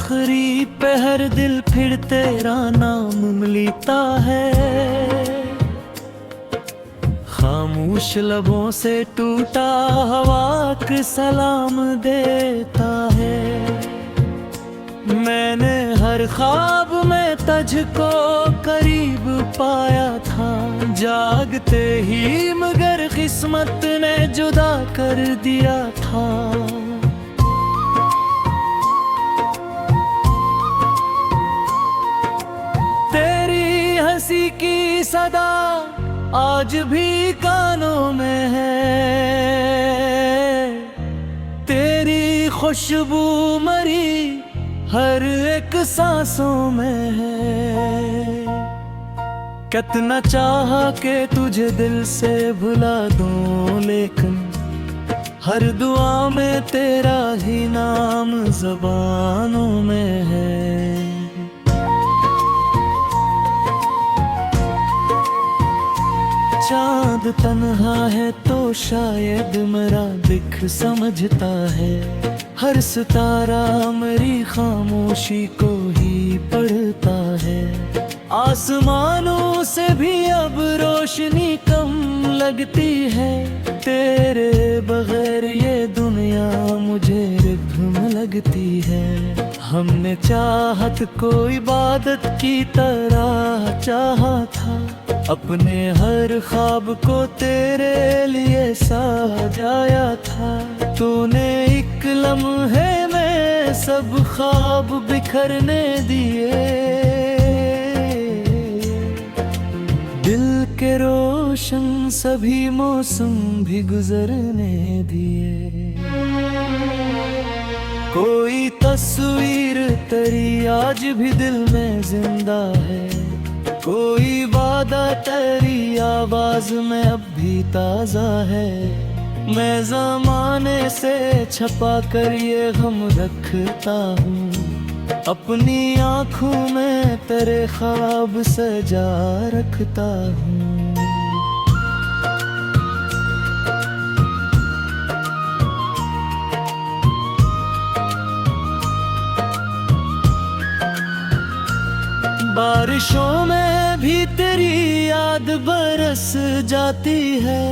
आखिरी पे हर दिल फिर तेरा नाम लिखता है। खामोश लबों से टूटा हवा सलाम देता है। मैंने हर ख्वाब में तुझको करीब पाया था, जागते ही मगर किस्मत ने जुदा कर दिया था। तेरी हंसी की सदा आज भी कानों में है, तेरी खुशबू मरी हर एक सांसों में है। कितना चाहा कि तुझे दिल से भुला दूं, लेकिन हर दुआ में तेरा ही नाम ज़बानों में है। चाँद तन्हा है तो शायद मेरा दिख समझता है, हर सितारा मेरी खामोशी को ही पढ़ता है। आसमानों से भी अब रोशनी कम लगती है, तेरे बगैर ये दुनिया मुझे रिद्म लगती है। हमने चाहत को इबादत की तरह चाहा था, अपने हर ख्वाब को तेरे लिए सजाया था। तूने एक लम्हे में सब ख्वाब बिखरने दिए, दिल के रोशन सभी मौसम भी गुजरने दिए। कोई तस्वीर तेरी आज भी दिल में जिंदा है, कोई वादा तेरी आवाज में अब भी ताजा है। मैं ज़माने से छपा कर ये गम रखता हूँ, अपनी आँखों में तेरे ख्वाब सजा रखता हूँ। बारिशों में भी तेरी याद बरस जाती है,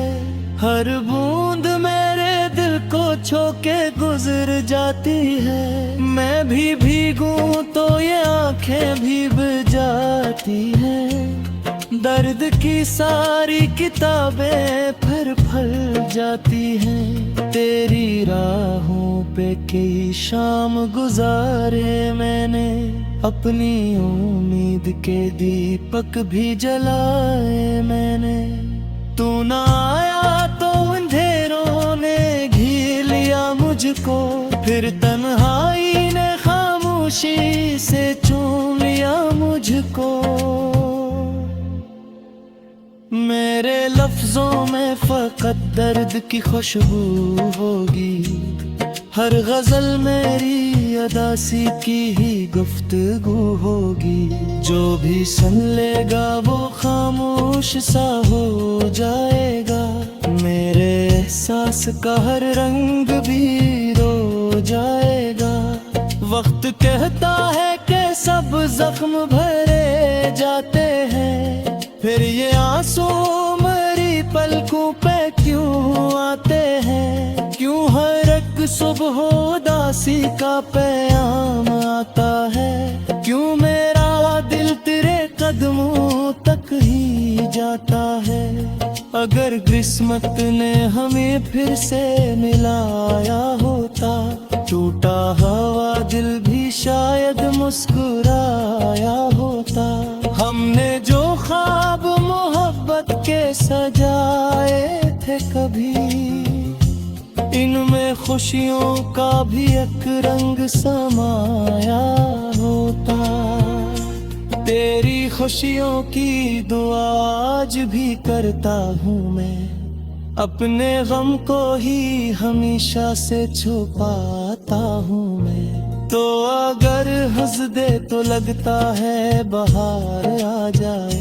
हर बूंद मेरे दिल को छू के गुजर जाती है। मैं भी भीगूं तो ये आंखें भीग जाती हैं, दर्द की सारी किताबें फिर फल जाती हैं। तेरी राहों पे कई शाम गुजारे मैंने, अपनी उम्मीद के दीपक भी जलाए मैंने। तू ना आया तो अंधेरों ने घेर लिया मुझको, फिर तन्हाई ने खामोशी से चूम लिया मुझको। मेरे लफ्जों में फकत दर्द की खुशबू होगी, हर गजल मेरी अदासी की ही गुफ्तगू होगी। जो भी सुन लेगा वो खामोश सा हो जाएगा, मेरे एहसास का हर रंग भी रो जाएगा। वक्त कहता है कि सब जख्म भरे जाते हैं, फिर ये आंसू मेरी पलकों पे क्यों आते हैं। क्यों हर एक सुबह उदासी का पैगाम आता है, क्यों मेरा दिल तेरे कदमों तक ही जाता है। अगर किस्मत ने हमें फिर से मिलाया होता, टूटा हुआ दिल भी शायद मुस्कुराया होता। हमने जो ख्वाब मोहब्बत के सजाए थे कभी, इनमें खुशियों का भी एक रंग समाया होता। तेरी खुशियों की दुआ आज भी करता हूँ मैं, अपने गम को ही हमेशा से छुपाता हूँ मैं। तो अगर हंस दे तो लगता है बाहर आ जाए,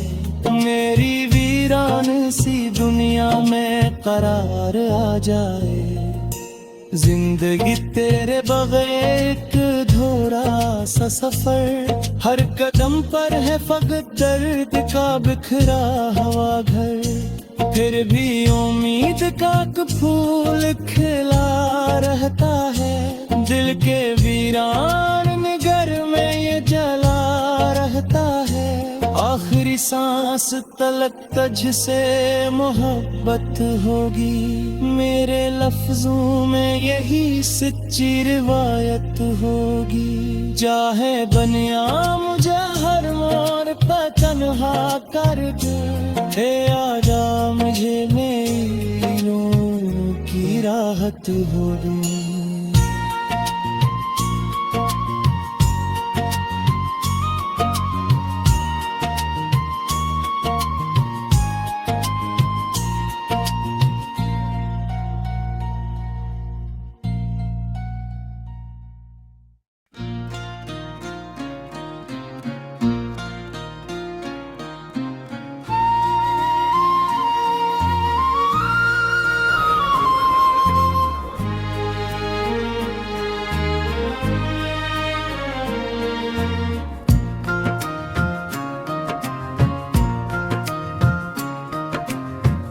मेरी वीरान सी दुनिया में करार आ जाए। जिंदगी तेरे बगैर एक थोड़ा सा सफर, हर कदम पर है फकत दर्द का बिखरा हुआ घर। फिर भी उम्मीद का एक फूल खिला रहता है, दिल के वीरान नगर में ये जला रहता है। आखिरी सांस तलक तुझसे मोहब्बत होगी, मेरे लफ्जों में यही सच्ची रिवायत होगी। चाहे बनिया मुझे हर मोड़ पर तन्हा कर दे, आजा मुझे मेरी नूर की राहत होगी।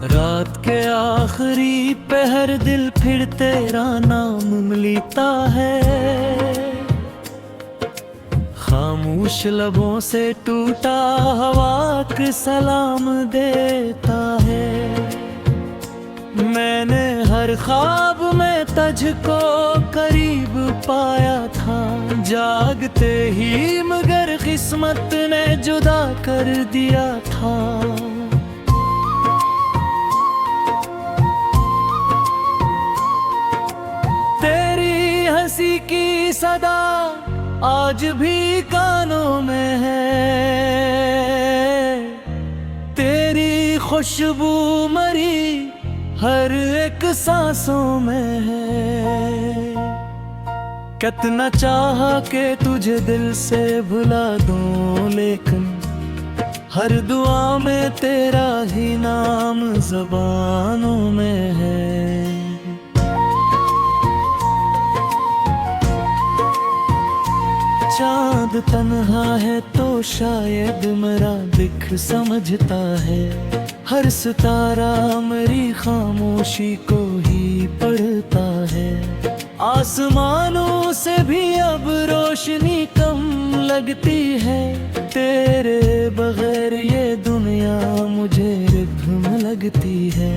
रात के आखिरी पहर दिल फिर तेरा नाम लेता है, खामोश लबों से टूटा हवा के सलाम देता है। मैंने हर ख्वाब में तुझको करीब पाया था, जागते ही मगर किस्मत ने जुदा कर दिया था। हंसी की सदा आज भी कानों में है, तेरी खुशबू मरी हर एक सांसों में है। कितना चाहा कि तुझे दिल से भुला दूं, लेकिन हर दुआ में तेरा ही नाम ज़बानों में है। चाँद तन्हा है तो शायद मेरा दिख समझता है, हर सितारा मेरी खामोशी को ही पढ़ता है। आसमानों से भी अब रोशनी कम लगती है, तेरे बगैर ये दुनिया मुझे रिद्म लगती है।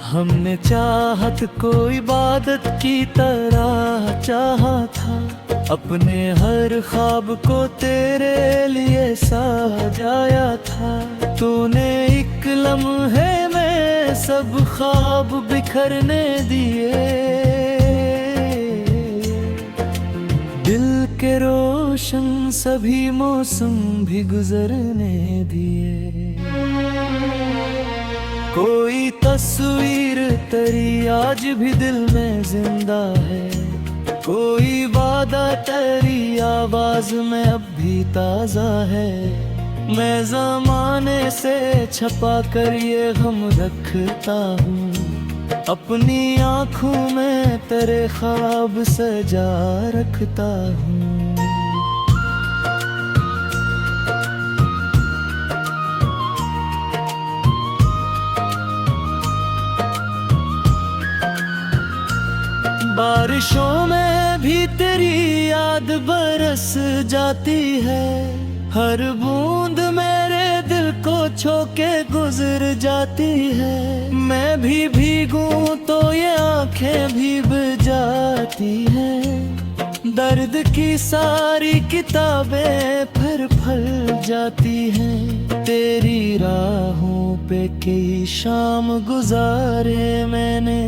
हमने चाहत को इबादत की तरह चाहा था, अपने हर ख्वाब को तेरे लिए सजाया था। तूने एक लम्हे में सब ख्वाब बिखरने दिए, दिल के रोशन सभी मौसम भी गुजरने दिए। कोई तस्वीर तेरी आज भी दिल में जिंदा है, कोई वादा तेरी आवाज में अब भी ताजा है। मैं ज़माने से छपा कर ये गम रखता हूँ, अपनी आँखों में तेरे ख्वाब सजा रखता हूँ। बारिशों में भी तेरी याद बरस जाती है, हर बूंद मेरे दिल को छू के गुजर जाती है। मैं भी भीगूं तो ये आंखें भीग जाती हैं, दर्द की सारी किताबें फिर फल जाती हैं। तेरी राहों पे कई शाम गुजारे मैंने,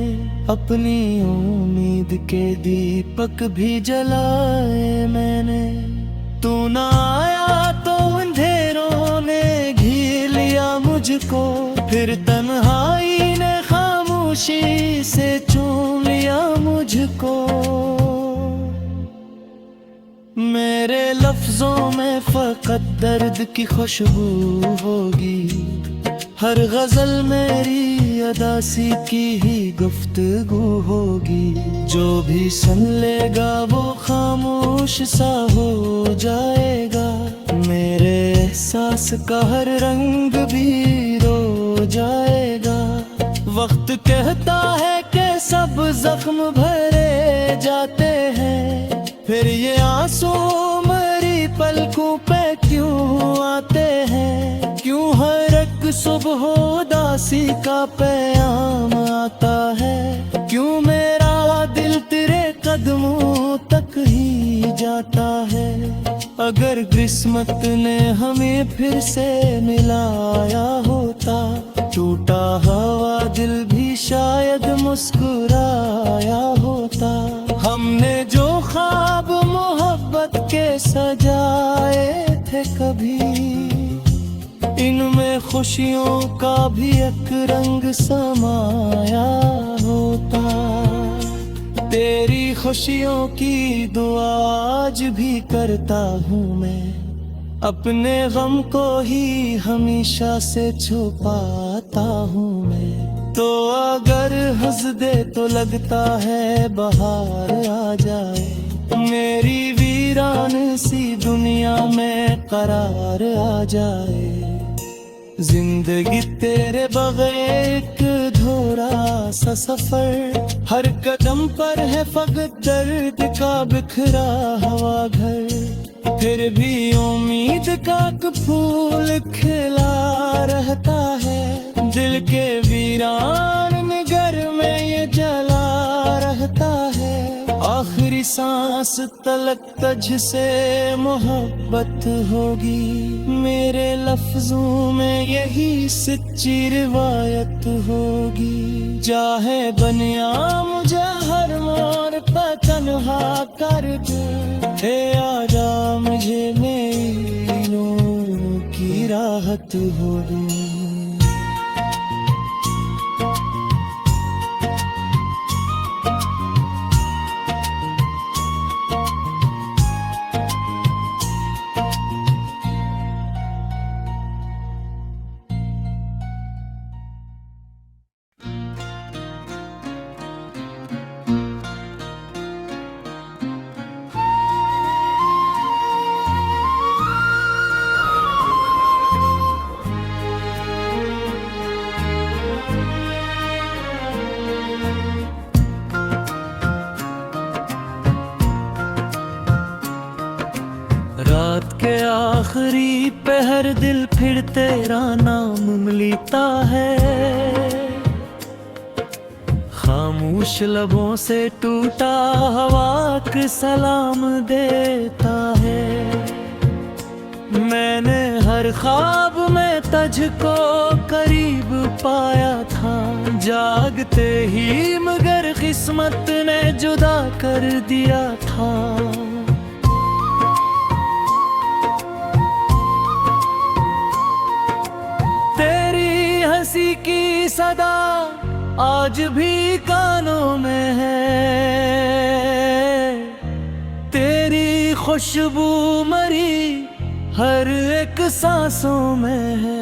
अपनी उम्मीद के दीपक भी जलाए मैंने। तू ना आया तो अंधेरों ने घिर लिया मुझको, फिर तन्हाई ने खामोशी से चूम लिया मुझको। मेरे लफ्जों में फकत दर्द की खुशबू होगी, हर गजल मेरी अदासी की ही गुफ्तगू होगी। जो भी सुन लेगा वो खामोश सा हो जाएगा। मेरे एहसास का हर रंग भी रो जाएगा। वक्त कहता है कि सब जख्म भरे जाते हैं, फिर ये आंसू मेरी पलकों पे क्यों आते हैं? क्यों हर एक सुबह उदासी का पैगाम आता है? क्यों मेरा दिल तेरे कदमों तक ही जाता है? अगर किस्मत ने हमें फिर से मिलाया होता, टूटा हुआ दिल भी शायद मुस्कुराया होता। हमने जो ख्वाब मोहब्बत के सजाए थे कभी, इनमें खुशियों का भी एक रंग समाया होता। तेरी खुशियों की दुआ आज भी करता हूँ मैं, अपने गम को ही हमेशा से छुपाता हूँ मैं। तो अगर हंस दे तो लगता है बाहर आ जाए, मेरी वीरान सी दुनिया में करार आ जाए। जिंदगी तेरे बगैर एक अधूरा सा सफर, हर कदम पर है फकत दर्द का बिखरा हुआ घर। फिर भी उम्मीद का एक फूल खिला रहता है, दिल के वीरान घर में ये जला रहता है। आखिरी सांस तलक तुझसे मोहब्बत होगी, मेरे लफ्जों में यही सच्ची रिवायत होगी। चाहे बनिया मुझे हर मोड़ पर तन्हा कर दे, आजा मुझे मेरी नूर की राहत होगी। रात के आखिरी पहर दिल फिर तेरा नाम लेता है। खामोश लबों से टूटा हवा के सलाम देता है। मैंने हर ख्वाब में तुझको करीब पाया था, जागते ही मगर किस्मत ने जुदा कर दिया था। हंसी की सदा आज भी कानों में है, तेरी खुशबू मरी हर एक सांसों में है।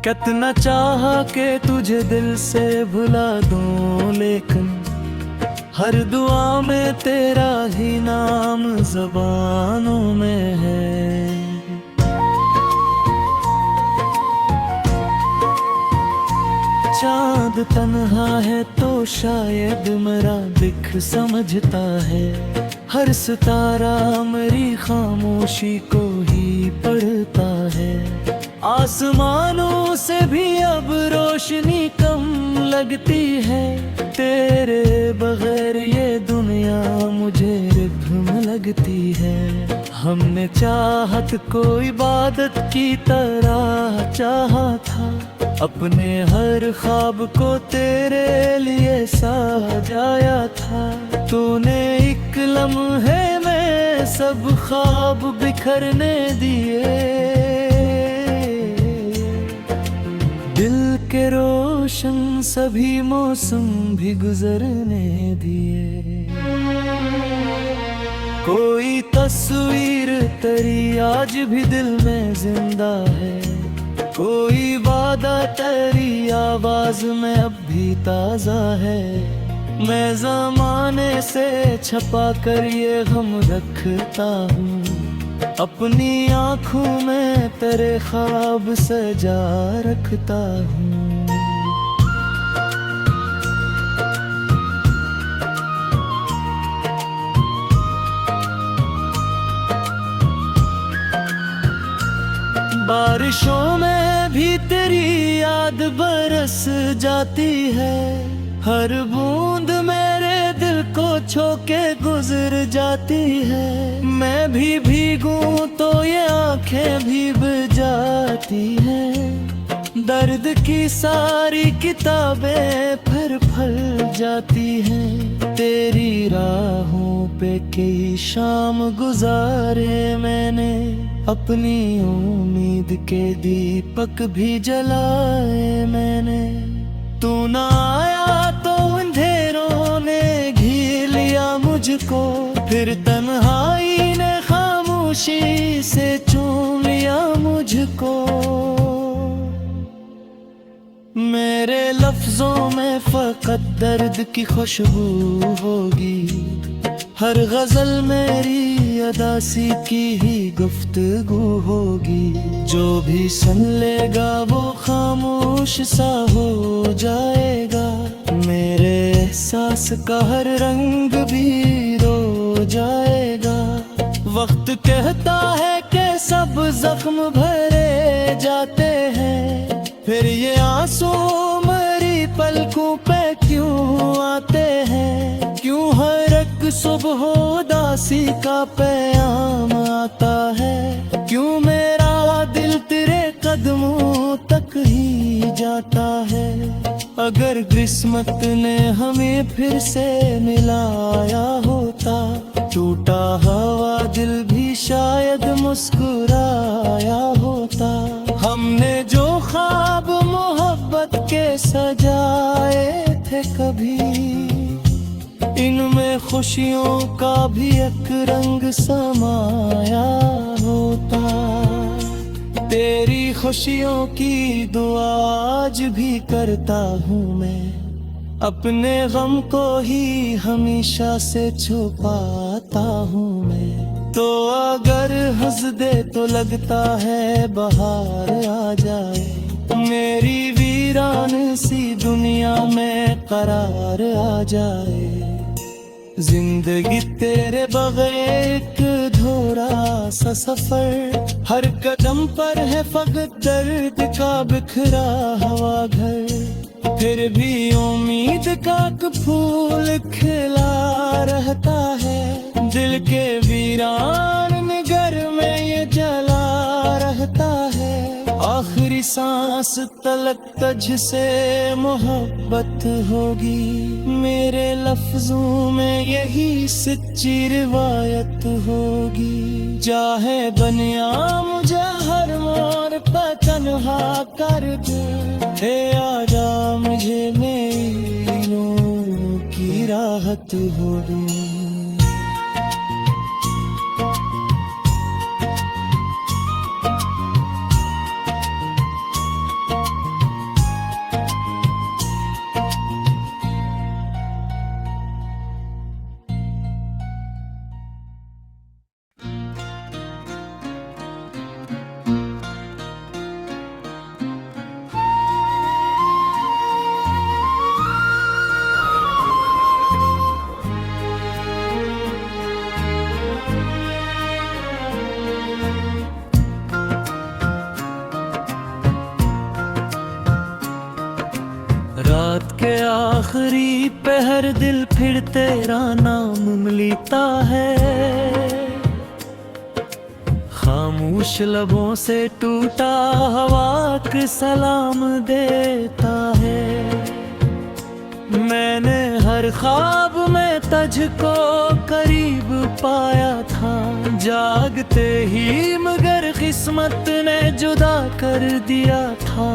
कितना चाहा कि तुझे दिल से भुला दूं, लेकिन हर दुआ में तेरा ही नाम ज़बानों में है। चाँद तन्हा है तो शायद मेरा दिख समझता है, हर सितारा मेरी खामोशी को ही पढ़ता है। आसमानों से भी अब रोशनी कम लगती है, तेरे बगैर ये दुनिया मुझे रिद्म लगती है। हमने चाहत को इबादत की तरह चाहा था, अपने हर ख्वाब को तेरे लिए सजाया था। तूने एक लम्हे में सब ख्वाब बिखरने दिए, दिल के रोशन सभी मौसम भी गुजरने दिए। कोई तस्वीर तेरी आज भी दिल में जिंदा है, कोई वादा तेरी आवाज में अब भी ताजा है। मैं ज़माने से छपा कर ये गम रखता हूँ, अपनी आँखों में तेरे ख्वाब सजा रखता हूँ। बारिशों में भी तेरी याद बरस जाती है, हर बूंद मेरे दिल को छू के गुजर जाती है। मैं भी भीगूं तो ये आंखें भीग जाती हैं, दर्द की सारी किताबें फिर फल जाती हैं। तेरी राहों पे कई शाम गुजारे मैंने, अपनी उम्मीद के दीपक भी जलाए मैंने। तू ना आया तो अंधेरों ने घिर लिया मुझको, फिर तन्हाई ने खामोशी से चूम लिया मुझको। मेरे लफ्जों में फकत दर्द की खुशबू होगी, हर गजल मेरी अदासी की ही गुफ्तगू होगी। जो भी सुन लेगा वो खामोश सा हो जाएगा, मेरे एहसास का हर रंग भी रो जाएगा। वक्त कहता है कि सब जख्म भरे जाते हैं, फिर ये आंसू मेरी पलकों पे क्यों आते हैं? क्यों हर एक सुबह उदासी का पैगाम आता है? क्यों मेरा दिल तेरे कदमों तक ही जाता है? अगर किस्मत ने हमें फिर से मिलाया होता, टूटा हुआ दिल भी शायद मुस्कुराया होता। हमने जो ख्वाब मोहब्बत के सजाए थे कभी, इनमें खुशियों का भी एक रंग समाया होता। तेरी खुशियों की दुआ आज भी करता हूँ मैं, अपने गम को ही हमेशा से छुपाता हूँ मैं। तो अगर हंस दे तो लगता है बाहर आ जाए, मेरी वीरान सी दुनिया में करार आ जाए। जिंदगी तेरे बगैर एक अधूरा सा सफर, हर कदम पर है फकत दर्द का बिखरा हुआ घर। फिर भी उम्मीद का एक फूल खिला रहता है, दिल के वीरान घर में ये जला रहता है। आखिरी सांस तलक तुझसे मोहब्बत होगी, मेरे लफ्जों में यही सच्ची रिवायत होगी। चाहे बनिया मुझे हर मोड़ पर तन्हा कर दे, हे आजा मुझे मेरी नूर की राहत होगी। रात के आखिरी पहर दिल फिर तेरा नाम लेता है, खामोश लबों से टूटा हवा के सलाम देता है। मैंने हर ख्वाब में तुझको करीब पाया था, जागते ही मगर किस्मत ने जुदा कर दिया था।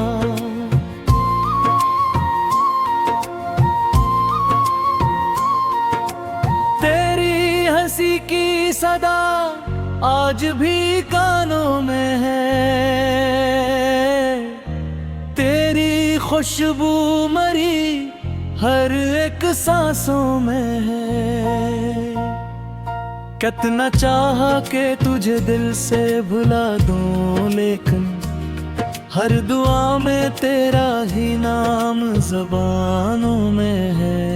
तेरी हंसी की सदा आज भी कानों में है, खुशबू मरी हर एक सांसों में है। कितना चाहा कि तुझे दिल से भुला दूं, लेकिन हर दुआ में तेरा ही नाम ज़बानों में है।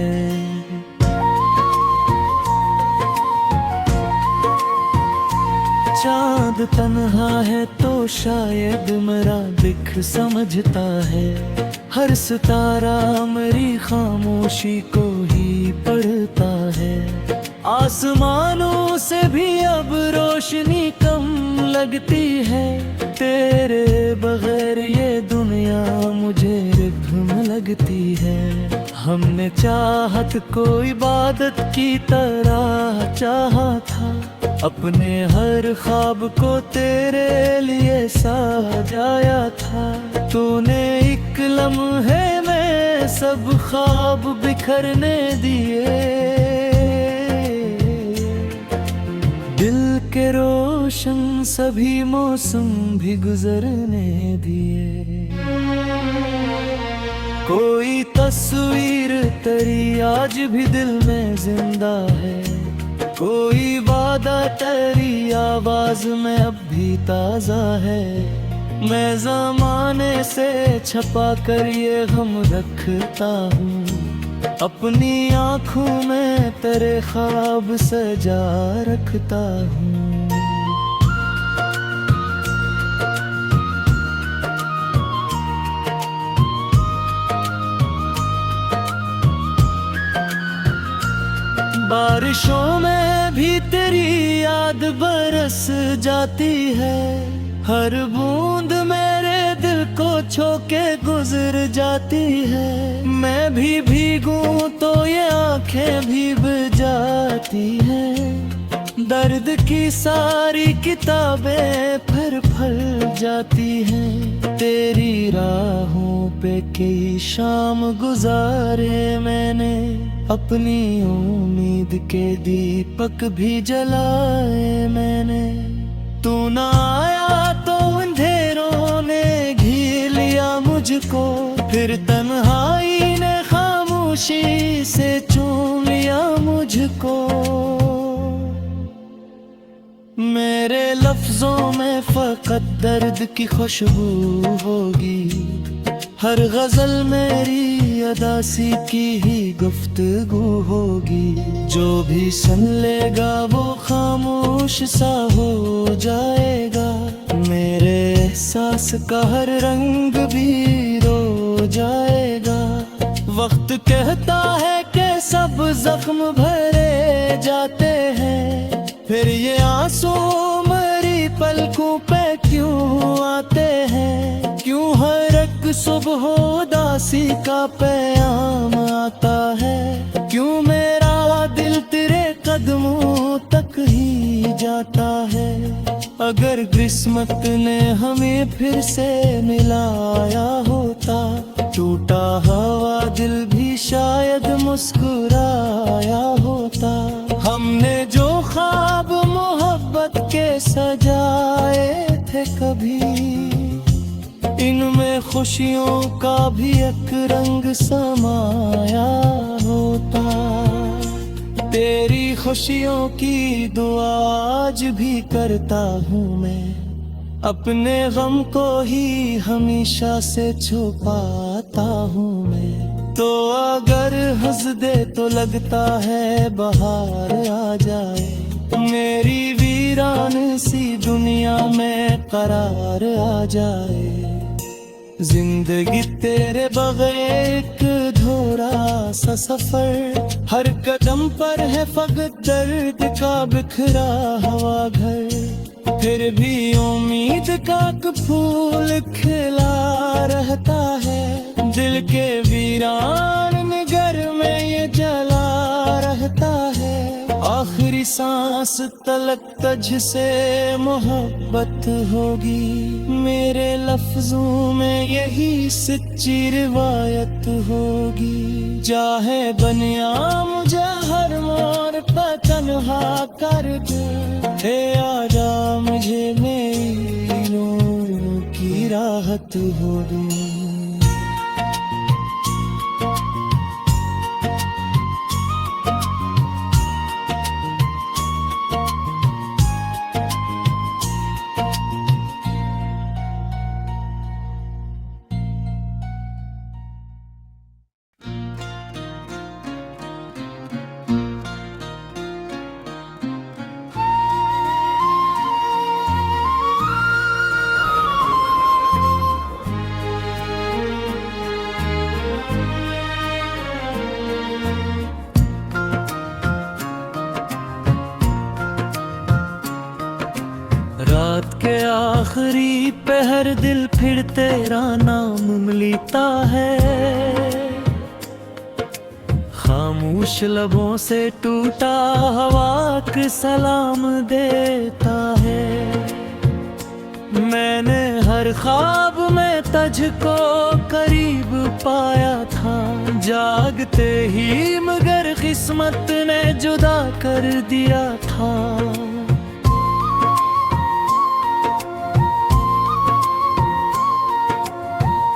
चाँद तन्हा है तो शायद मेरा दिख समझता है, हर सितारा मेरी खामोशी को ही पढ़ता है। आसमानों से भी अब रोशनी कम लगती है, तेरे बगैर ये दुनिया मुझे रिद्म लगती है। हमने चाहत को इबादत की तरह चाहा था, अपने हर ख्वाब को तेरे लिए सजाया था। तूने एक लम्हे में सब ख्वाब बिखरने दिए, दिल के रोशन सभी मौसम भी गुजरने दिए। कोई तस्वीर तेरी आज भी दिल में जिंदा है, कोई वादा तेरी आवाज में अब भी ताजा है। मैं ज़माने से छपा कर ये गम रखता हूँ, अपनी आँखों में तेरे ख्वाब सजा रखता हूँ। बारिशों में भी तेरी याद बरस जाती है, हर बूंद मेरे दिल को छू के गुजर जाती है। मैं भी भीगूं तो ये आंखें भीग जाती हैं, दर्द की सारी किताबें फिर फल जाती हैं। तेरी राहों पे कई शाम गुजारे मैंने, अपनी उम्मीद के दीपक भी जलाए मैंने। तू ना आया तो अंधेरों ने घिर लिया मुझको, फिर तन्हाई ने खामोशी से चूम लिया मुझको। मेरे लफ्जों में फकत दर्द की खुशबू होगी, हर गजल मेरी अदासी की ही गुफ्तगू होगी। जो भी सुन लेगा वो खामोश सा हो जाएगा, मेरे एहसास का हर रंग भी रो जाएगा। वक्त कहता है कि सब जख्म भरे जाते हैं, फिर ये आंसू मेरी पलकों पे क्यों आते हैं? क्यों हर एक सुबह उदासी का पैगाम आता है? क्यों मेरा दिल तेरे कदमों तक ही जाता है? अगर किस्मत ने हमें फिर से मिलाया होता, टूटा हुआ दिल भी शायद मुस्कुराया होता। हमने जो ख्वाब मोहब्बत के सजाए थे कभी, इनमें खुशियों का भी एक रंग समाया होता। तेरी खुशियों की दुआ आज भी करता हूँ मैं, अपने गम को ही हमेशा से छुपाता हूँ मैं। तो अगर हंस दे तो लगता है बहार आ जाए, मेरी वीरान सी दुनिया में करार आ जाए। जिंदगी तेरे बगैर एक अधूरा सा सफर, हर कदम पर है फकत दर्द का बिखरा हुआ घर। फिर भी उम्मीद का एक फूल खिला रहता है, दिल के वीरान घर में ये जला रहता है। आखिरी सांस तलक तुझसे मोहब्बत होगी, मेरे लफ्जों में यही सच्ची रिवायत होगी। चाहे बनिया मुझे हर मोड़ पर तन्हा कर दे, हे आजा मुझे मेरी नूर की राहत होगी। आखिरी पे हर दिल फिर तेरा नाम लेता है। खामोश लबों से टूटा हवा के सलाम देता है। मैंने हर ख्वाब में तुझको करीब पाया था, जागते ही मगर किस्मत ने जुदा कर दिया था।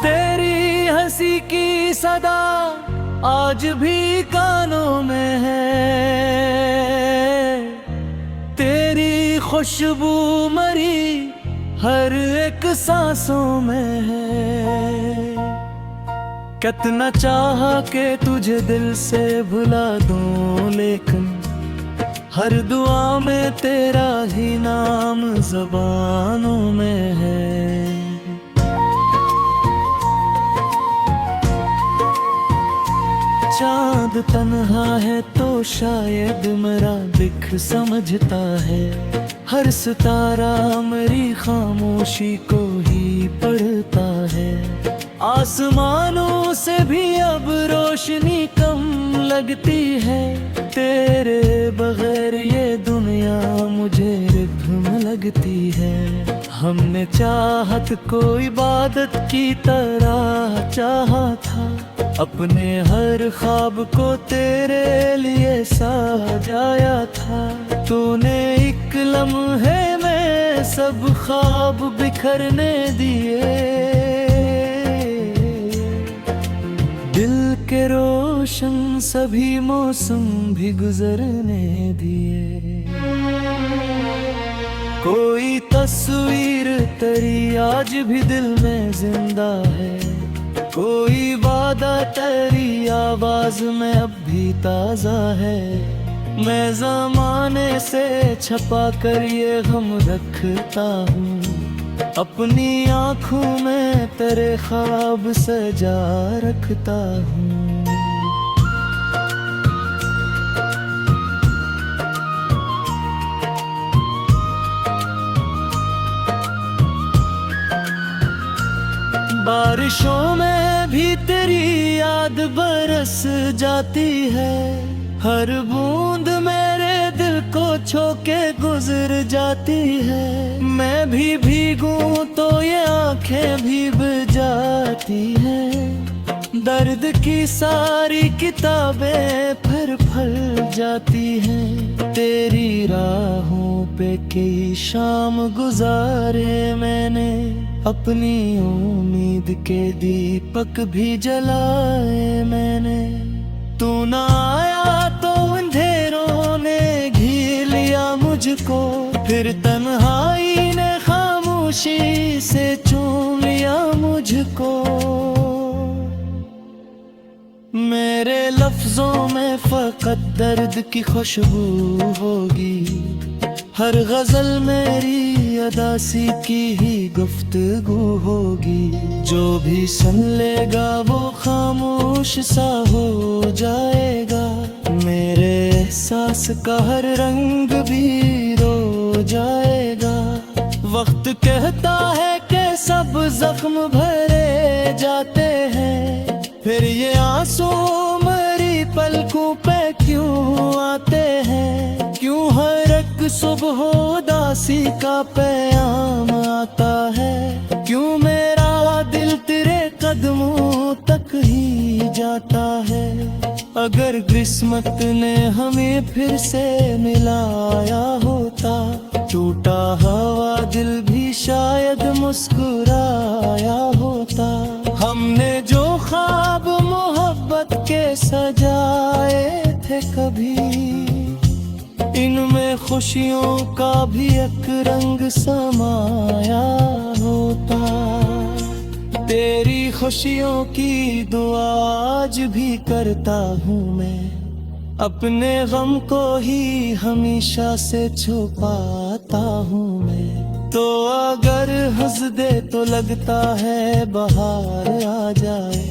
तेरी हंसी की सदा आज भी कानों में है, तेरी खुशबू मरी हर एक सांसों में है। कितना चाहा कि तुझे दिल से भुला दूं, लेकिन हर दुआ में तेरा ही नाम ज़बानों में है। चाँद तन्हा है तो शायद मेरा दिख समझता है, हर सितारा मेरी खामोशी को ही पढ़ता है। आसमानों से भी अब रोशनी कम लगती है, तेरे बगैर ये दुनिया मुझे रिद्म लगती है। हमने चाहत को इबादत की तरह चाहा था, अपने हर ख्वाब को तेरे लिए सजाया था। तूने एक लम्हे में सब ख्वाब बिखरने दिए, दिल के रोशन सभी मौसम भी गुजरने दिए। कोई तस्वीर तेरी आज भी दिल में जिंदा है, कोई वादा तेरी आवाज में अब भी ताजा है। मैं ज़माने से छपा कर ये गम रखता हूँ, अपनी आँखों में तेरे ख्वाब सजा रखता हूँ। बारिशों में भी तेरी याद बरस जाती है, हर बूंद मेरे दिल को छू के गुजर जाती है। मैं भी भीगूं तो ये आंखें भीग जाती हैं, दर्द की सारी किताबें फिर फल जाती हैं। तेरी राहों पे कई शाम गुजारे मैंने, अपनी उम्मीद के दीपक भी जलाए मैंने। तू ना आया तो अंधेरों ने घिर लिया मुझको, फिर तन्हाई ने खामोशी से चूम लिया मुझको। मेरे लफ्जों में फकत दर्द की खुशबू होगी, हर गजल मेरी अदासी की ही गुफ्तगू होगी। जो भी सुन लेगा वो खामोश सा हो जाएगा, मेरे एहसास का हर रंग भी रो जाएगा। वक्त कहता है कि सब जख्म भरे जाते हैं, फिर ये आंसू मेरी पलकों पे क्यों आते हैं। क्यों हर एक सुबह उदासी का पैगाम आता है, क्यों मेरा दिल तेरे कदमों तक ही जाता है। अगर किस्मत ने हमें फिर से मिलाया होता, टूटा हुआ दिल भी शायद मुस्कुराया होता। हमने जो ख्वाब मोहब्बत के सजाए थे कभी, इनमें खुशियों का भी एक रंग समाया होता। तेरी खुशियों की दुआ आज भी करता हूँ मैं, अपने गम को ही हमेशा से छुपाता हूँ मैं। तो अगर हंस दे तो लगता है बाहर आ जाए,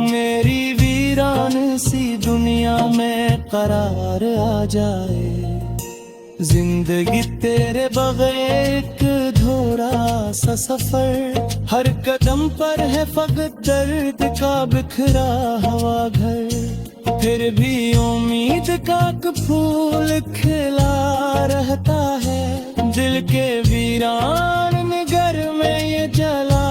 मेरी वीरान सी दुनिया में करार आ जाए। जिंदगी तेरे बगैर एक थोड़ा सा सफर, हर कदम पर है फकत दर्द का बिखरा हुआ घर। फिर भी उम्मीद का एक फूल खिला रहता है, दिल के वीरान निगर में ये जला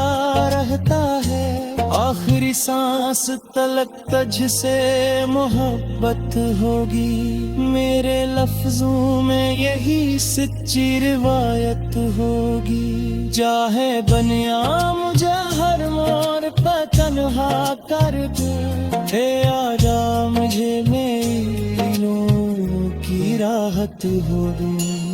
रहता है। आखिरी सांस तलक तुझसे मोहब्बत होगी, मेरे लफ्जों में यही सच्ची रिवायत होगी। चाहे बनिया मुझे हर मोड़ पर तन्हा कर दे, हे आजा मुझे मेरी दिलों की राहत होगी।